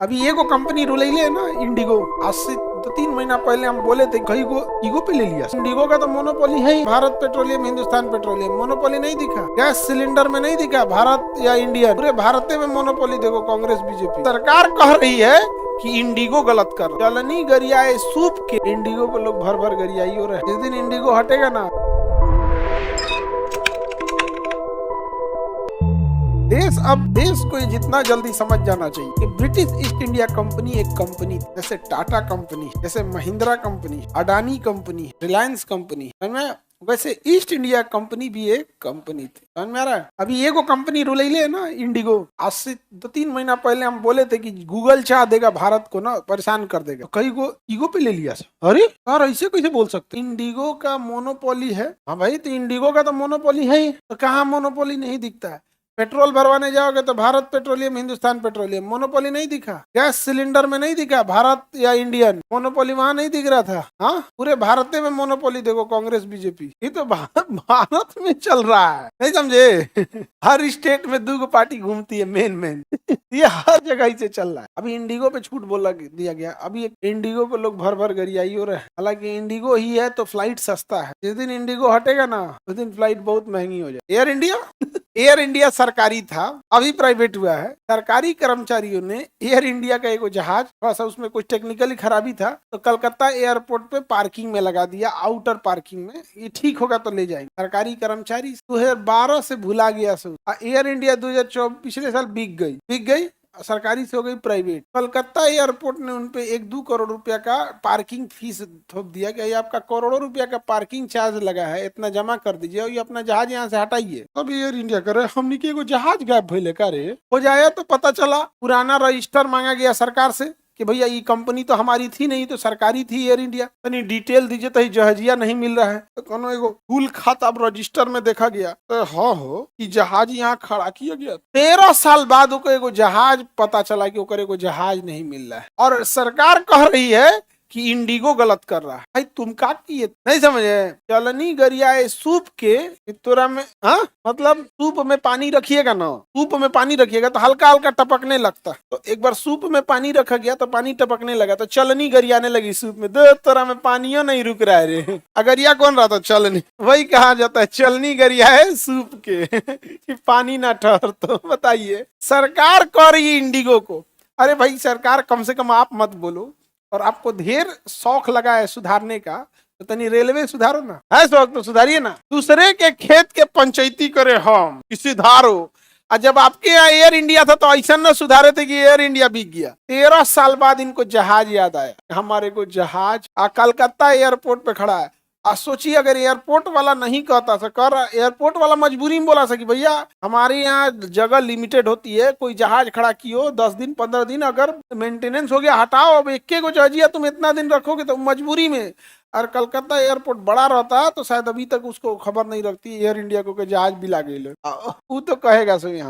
अभी एगो कंपनी रुलैले है ना, इंडिगो। आज से 2-3 महीना पहले हम बोले थे कई को ईगो पे ले लिया। इंडिगो का तो मोनोपोली है ही, Bharat Petroleum, Hindustan Petroleum. Monopoly नहीं दिखा, गैस सिलेंडर में नहीं दिखा भारत या इंडियन, पूरे भारत में मोनोपोली। देखो कांग्रेस बीजेपी सरकार कह रही है कि इंडिगो गलत कर, चलनी गरियाए सूप के इंडिगो को लोग भर भर गरियाई हो रहे। जिस दिन इंडिगो हटेगा ना, देश को जितना जल्दी समझ जाना चाहिए कि ब्रिटिश ईस्ट इंडिया कंपनी एक कंपनी थी, जैसे टाटा कंपनी, जैसे Mahindra company, Adani company, Reliance company, वैसे ईस्ट इंडिया कंपनी भी एक कंपनी थी। समझ में आ रहा है? अभी एगो कंपनी रुलैले है ना, इंडिगो। आज से 2-3 महीना पहले हम बोले थे कि गूगल चाह देगा भारत को, ना परेशान कर देगा, तो कई को ईगो पे ले लिया। अरे यार ऐसे कैसे बोल सकते? इंडिगो का मोनोपोली है। हाँ भाई, तो इंडिगो का तो मोनोपोली है ही, तो कहाँ मोनोपोली नहीं दिखता है? पेट्रोल भरवाने जाओगे तो Bharat Petroleum, Hindustan Petroleum, monopoly नहीं दिखा। गैस सिलेंडर में नहीं दिखा भारत या इंडियन, मोनोपोली वहां नहीं दिख रहा था। हाँ, पूरे भारत में मोनोपोली। देखो कांग्रेस बीजेपी, ये तो भारत में चल रहा है, नहीं समझे? हर स्टेट में 2 पार्टी घूमती है, मेन ये हर जगह ही से चल रहा है। अभी इंडिगो पे छूट बोला दिया गया। अभी एक इंडिगो पे लोग भर भर गरियाई हो रहे हैं। हालांकि इंडिगो ही है तो फ्लाइट सस्ता है, जिस दिन इंडिगो हटेगा ना, उस दिन फ्लाइट बहुत महंगी हो जाए। एयर इंडिया सरकारी था, अभी प्राइवेट हुआ है। सरकारी कर्मचारियों ने एयर इंडिया का एक जहाज, थोड़ा सा उसमें कुछ टेक्निकली खराबी था, तो कलकत्ता एयरपोर्ट पे पार्किंग में लगा दिया, आउटर पार्किंग में। ये ठीक होगा तो ले जाएंगे। सरकारी कर्मचारी 2012 से भुला गया सब। एयर इंडिया 2024 पिछले साल बिक गई, सरकारी से हो गई प्राइवेट। कलकत्ता एयरपोर्ट ने उनपे 1-2 करोड़ रुपया का पार्किंग फीस थोप दिया कि आपका करोड़ों रुपया का पार्किंग चार्ज लगा है, इतना जमा कर दीजिए और ये अपना जहाज यहाँ से हटाइए। अब एयर इंडिया करे, हमने के एगो जहाज गायब भइले का रे। हो जाए तो पता चला पुराना रजिस्टर मांगा गया सरकार से कि भैया ये कंपनी तो हमारी थी नहीं, तो सरकारी थी एयर इंडिया, तनी डिटेल दीजिए, तो जहाजिया नहीं मिल रहा है। तो कोनो एगो फुल खाता अब रजिस्टर में देखा गया, तो हाँ हो कि जहाज यहाँ खड़ा किया गया। 13 साल बाद ओको एगो जहाज पता चला कि ओकर एगो जहाज नहीं मिल रहा है, और सरकार कह रही है कि इंडिगो गलत कर रहा है। भाई तुम का किए, नहीं समझे? चलनी गरियाए सूप के तोरा में, हाँ मतलब सूप में पानी रखिएगा ना, सूप में पानी रखिएगा तो हल्का हल्का टपकने लगता। तो एक बार सूप में पानी रखा गया तो पानी टपकने लगा, तो चलनी गरियाने लगी सूप में। दो तोरा में पानियों नहीं रुक रहा है रे। अगरिया कौन रहा था? चलनी। वही कहा जाता है, चलनी गरियाए सूप के पानी ना ठहर। तो बताइए, सरकार कह रही है इंडिगो को। अरे भाई सरकार, कम से कम आप मत बोलो, और आपको ढेर शौक लगा है सुधारने का, तो तनी रेलवे सुधारो ना। है शौक तो सुधारिए ना। दूसरे के खेत के पंचायती करे हम कि सुधारो। और जब आपके यहाँ एयर इंडिया था तो ऐसा न सुधारे थे कि एयर इंडिया बिक गया। 13 साल बाद इनको जहाज याद आया। हमारे को जहाज कलकत्ता एयरपोर्ट पे खड़ा है। सोचिए अगर एयरपोर्ट वाला नहीं कहता सकर, एयरपोर्ट वाला मजबूरी में बोला सकी भैया हमारे यहाँ जगह लिमिटेड होती है, कोई जहाज खड़ा कियो 10 दिन 15 दिन, अगर मेंटेनेंस हो गया हटाओ, अब एक को जहाजिया तुम इतना दिन रखोगे, तो मजबूरी में। और कलकत्ता एयरपोर्ट बड़ा रहता तो शायद अभी तक उसको खबर नहीं रखती एयर इंडिया को जहाज भी लागे। वो तो कहेगा सो यहाँ।